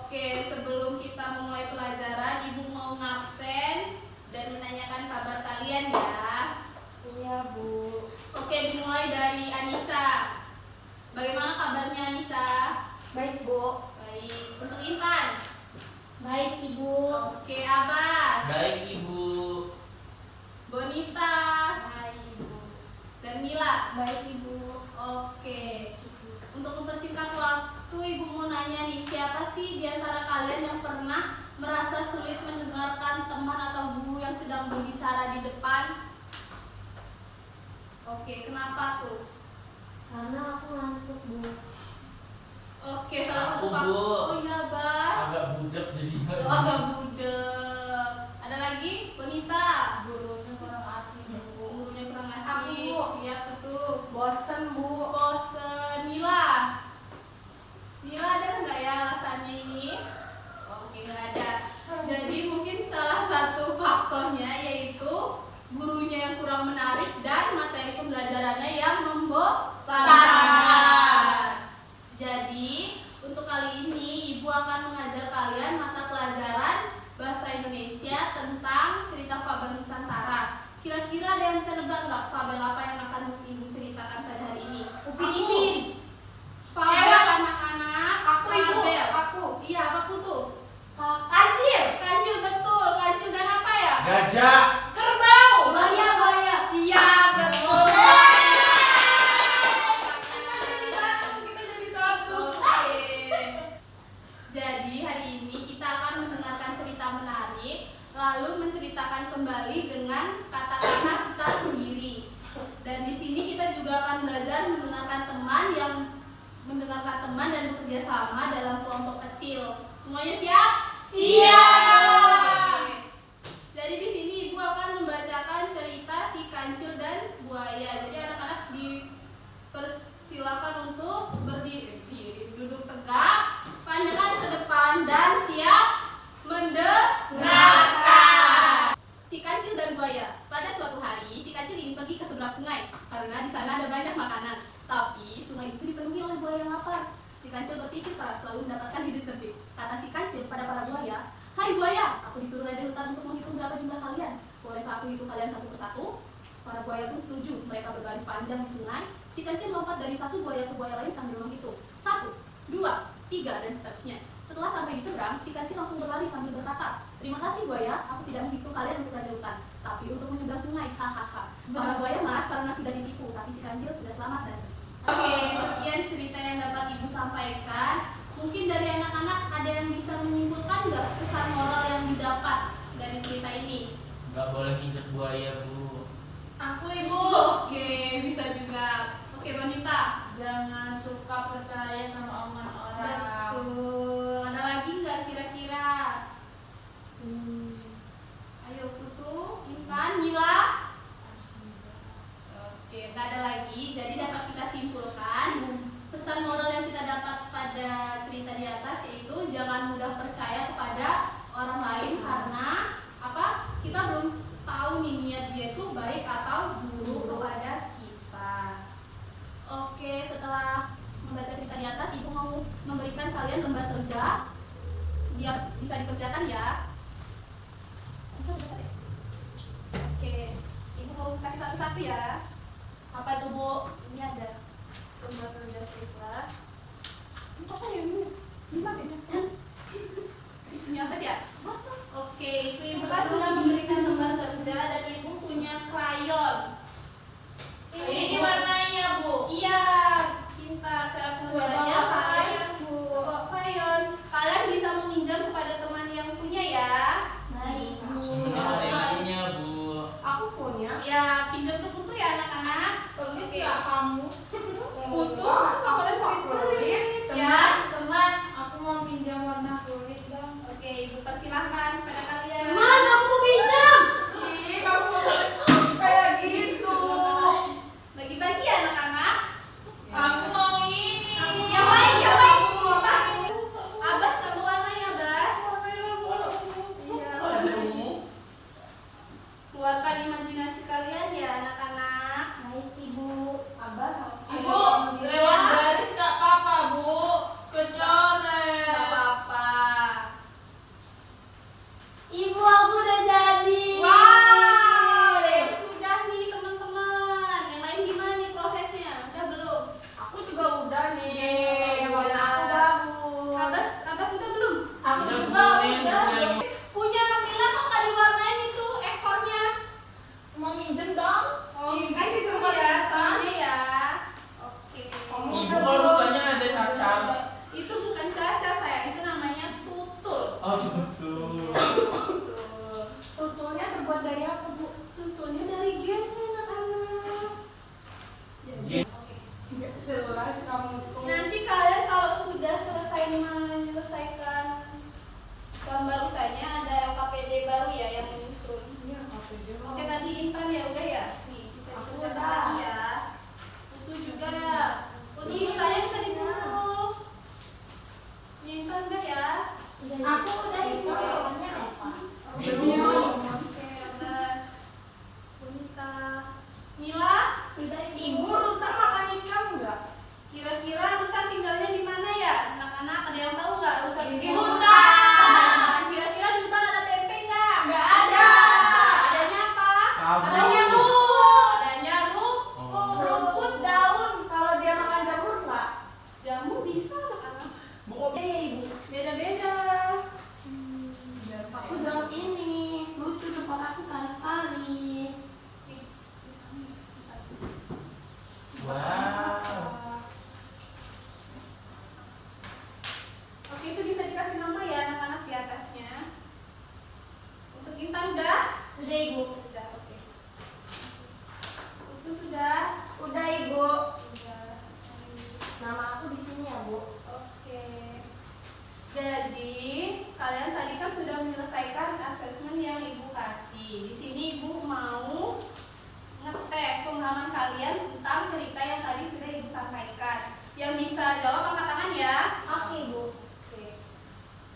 Oke, sebelum kita memulai pelajaran, Ibu mau ngabsen dan menanyakan kabar kalian ya. Iya, Bu. Oke, dimulai dari Anissa. Bagaimana kabarnya Anissa? Baik, Bu. Baik. Untuk Intan? Baik, Ibu. Oke, Abbas? Baik, Ibu. Bonita? Baik, Ibu. Dan Mila? Baik, Ibu. Oke. Untuk mempersingkat waktu, Ibu mau nanya nih, siapa sih di antara kalian yang pernah merasa sulit mendengarkan teman atau guru yang sedang berbicara di depan? Oke, kenapa tuh? Karena aku ngantuk, Bu. Oke, salah satu Aku, faktor. Bu. Oh iya, Bas. Agak budak jadi Oh, agak budek. Ada lagi? Bonita? Gurunya kurang asik, Bu. Gurunya kurang asik. Aku, Bu. Iya, betul. Bosen, Bu. Bosen. Mila? Mila ada nggak ya alasannya ini? Oke, nggak ada. Jadi mungkin salah satu faktornya yaitu gurunya yang kurang menarik dan materi pembelajarannya yang membosankan. Jadi untuk kali ini Ibu akan mengajar kalian mata pelajaran Bahasa Indonesia tentang cerita fabel Nusantara. Kira-kira ada yang bisa nebak nggak fabel apa yang akan Ibu ceritakan pada hari ini? Upin Ipin. Fabel anak-anak. Aku, Ibu. Fabel. Aku. Iya, apa tuh? Kancil. Kancil, betul. Kancil dan apa ya? gajah. Kerbau. Buaya. Iya, betul. Kita jadi satu. Oke. Jadi hari ini kita akan mendengarkan cerita menarik, lalu menceritakan kembali dengan kata-kata kita sendiri. Dan di sini kita juga akan belajar mendengarkan teman dan bekerja sama dalam kelompok kecil. Semuanya siap? Siap. Oke. Jadi di sini Ibu akan membacakan cerita si kancil dan buaya. Jadi anak-anak dipersilakan untuk berdiri, duduk tegak, pandangan ke depan dan siap mendengarkan. Si kancil dan buaya. Pada suatu hari, si kancil ingin pergi ke seberang sungai karena di sana ada banyak makanan. Tapi sungai itu dipenuhi oleh buaya yang lapar. Si kancil berpikir keras lalu mendapatkan ide cerdik. Kata si kancil pada para buaya, "Hai buaya, aku disuruh raja hutan untuk menghitung berapa jumlah kalian. Bolehkah aku hitung kalian satu persatu?" Para buaya pun setuju. Mereka berbaris panjang di sungai. Si kancil melompat dari satu buaya ke buaya lain sambil menghitung. 1, 2, 3, dan seterusnya. Setelah sampai di seberang, si kancil langsung berlari sambil berkata, "Terima kasih buaya, aku tidak menghitung kalian untuk raja hutan, tapi untuk menyeberang sungai, hahaha." Para buaya marah karena sudah ditipu, tapi si kancil sudah selamat dan Oke, sekian cerita yang dapat Ibu sampaikan. Mungkin dari anak-anak ada yang bisa menyimpulkan nggak pesan moral yang didapat dari cerita ini? Nggak boleh nginjek buaya, Bu. Aku, Ibu. Oke, bisa juga. Oke, Bonita. Jangan suka percaya sama omongan orang. Betul. Ada lagi nggak kira-kira? Ayo, Putu, Intan, Mila. Oke, nggak ada lagi. Jadi dapat kita simpulkan pesan moral yang kita dapat pada cerita di atas yaitu jangan mudah percaya kepada orang lain karena apa? Kita belum tahu nih niat dia itu baik atau buruk kepada kita. Oke, setelah membaca cerita di atas, Ibu mau memberikan kalian lembar kerja biar bisa dikerjakan ya. Bisa dapat ya? Oke, Ibu mau kasih satu-satu ya. Apa itu, Bu? Ini ada lembar kerja siswa. Ini apa ya ini? Ini apa ya? Ini atas ya? Oke, itu Ibu kan sudah memberikan lembar kerja dan Ibu punya krayon. Ini warnanya, Bu. Iya, pintar. Cara pengerjaannya kalian bawa krayon. Kalian bisa meminjam kepada teman yang punya ya. Baik, Bu. Sebenarnya ada yang punya, Bu. Aku punya. Ya, pinjam ke Putu ya anak-anak. Pelit Oke. ya kamu. Putu, Kalian pelit. Ya, Teman, aku mau pinjam warna kulit dong. Oke, Ibu persilahkan pada kalian. aku mau pinjam. Ih, kamu kayak gitu. Bagi-bagi ya anak-anak. Aku mau ini. Yang baik, yang baik. Abbas, kamu warnanya, Abbas. Iya. Ada ungu. Keluarkan imajinasi kalian ya anak-anak. Baik, Ibu. Abbas, Ibu, lewat garis nggak apa-apa, Bu. Gak Kecoret. apa-apa. Oh betul. Tuh. Tutulnya terbuat dari apa, Bu? Tutulnya dari gen anak-anak. Gen. Nggak jelas kamu tuh. Nanti kalian kalau sudah selesai menyelesaikan gambar usahanya ada LKPD baru ya yang menyusun. Iya, apa dia? Oke tadi Intan ya udah ya. Nih bisa Aku dibaca udah. lagi ya. Putu juga. Putu usahanya bisa dikumpul. Nih Intan udah ya. Aku udah ibu. Namanya apa? Ibu. Oke, Abbas. Bunita. Mila, Sudah Ibu rusak makan ikan nggak? kira-kira Rusa tinggalnya di mana ya? Anak-anak ada yang tahu nggak Rusa Di hutan. Nah, kira-kira di hutan ada tempe nggak? Nggak ada. Adanya apa? Kamu. Adanya rumput. Adanya Oh. rumput, daun. Kalau dia makan jamur nggak? Jamu bisa anak-anak. Ibu. Beda-beda. Aku dalam ini lucu tempat aku tarik-tarik. Wow. Oke, itu bisa dikasih nama ya anak-anak di atasnya. Untuk Intan udah? Sudah Ibu. Sudah, oke. Itu sudah? Udah Ibu. Sudah. Nama aku di sini ya, Bu. Oke. Jadi, kalian tadi kan sudah menyelesaikan asesmen yang Ibu kasih. Di sini Ibu mau ngetes pemahaman kalian tentang cerita yang tadi sudah Ibu sampaikan. Yang bisa jawab angkat tangan ya. Oke Ibu. Oke.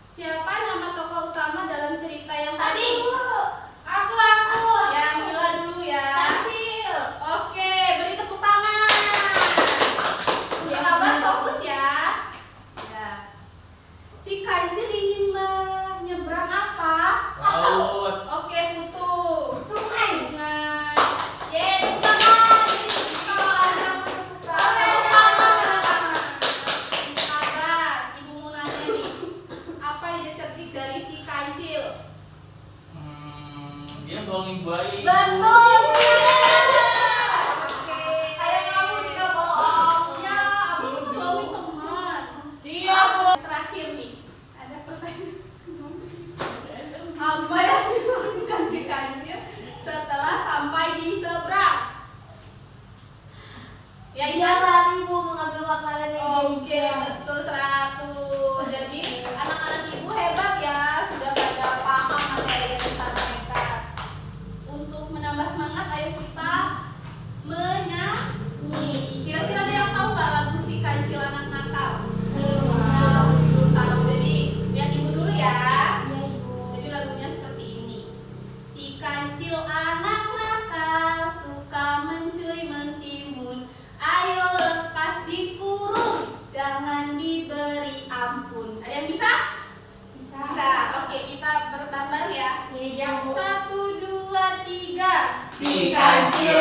Siapa nama tokoh utama dalam cerita yang tadi? Aku. Ya, Mila dulu ya. Kancil. Oke, beri tepuk tangan. Kita bahas fokus ya. Ya. Si Kancil ingin menyeberang apa? Laut. Oke, Putu. Sungai. Sungai. Ye, tepuk tangan. Abbas, Ibu mau nanya nih. Apa ide cerdik dari si Kancil? Dia bohongin buaya. Ibu. Betul. Oke. Kayak kamu juga bohong. Ya, abis itu bawain teman. Iya Bu. Terakhir nih, ada pertanyaan. Apa yang dilakukan si Kancil setelah sampai di seberang? Ya, Dia iya. lari Bu mengambil makanan yang Oke, dia inginkan. betul 100. Jadi anak-anak ibu hebat ya, sudah pada paham materi yang disampaikan. Untuk menambah semangat, ayo kita menyanyi. Kira-kira ada yang tahu nggak lagu si Kancil anak nakal? Belum tahu. Jadi lihat ibu dulu ya. Iya Ibu. Jadi lagunya seperti ini. Si Kancil anak nakal suka mencuri mentimun. Ayo lekas dikurung, jangan diberi ampun. Ada yang bisa? Bisa. Oke, kita berbareng ya. Iya Bu. 1, 2, 3. Si Kancil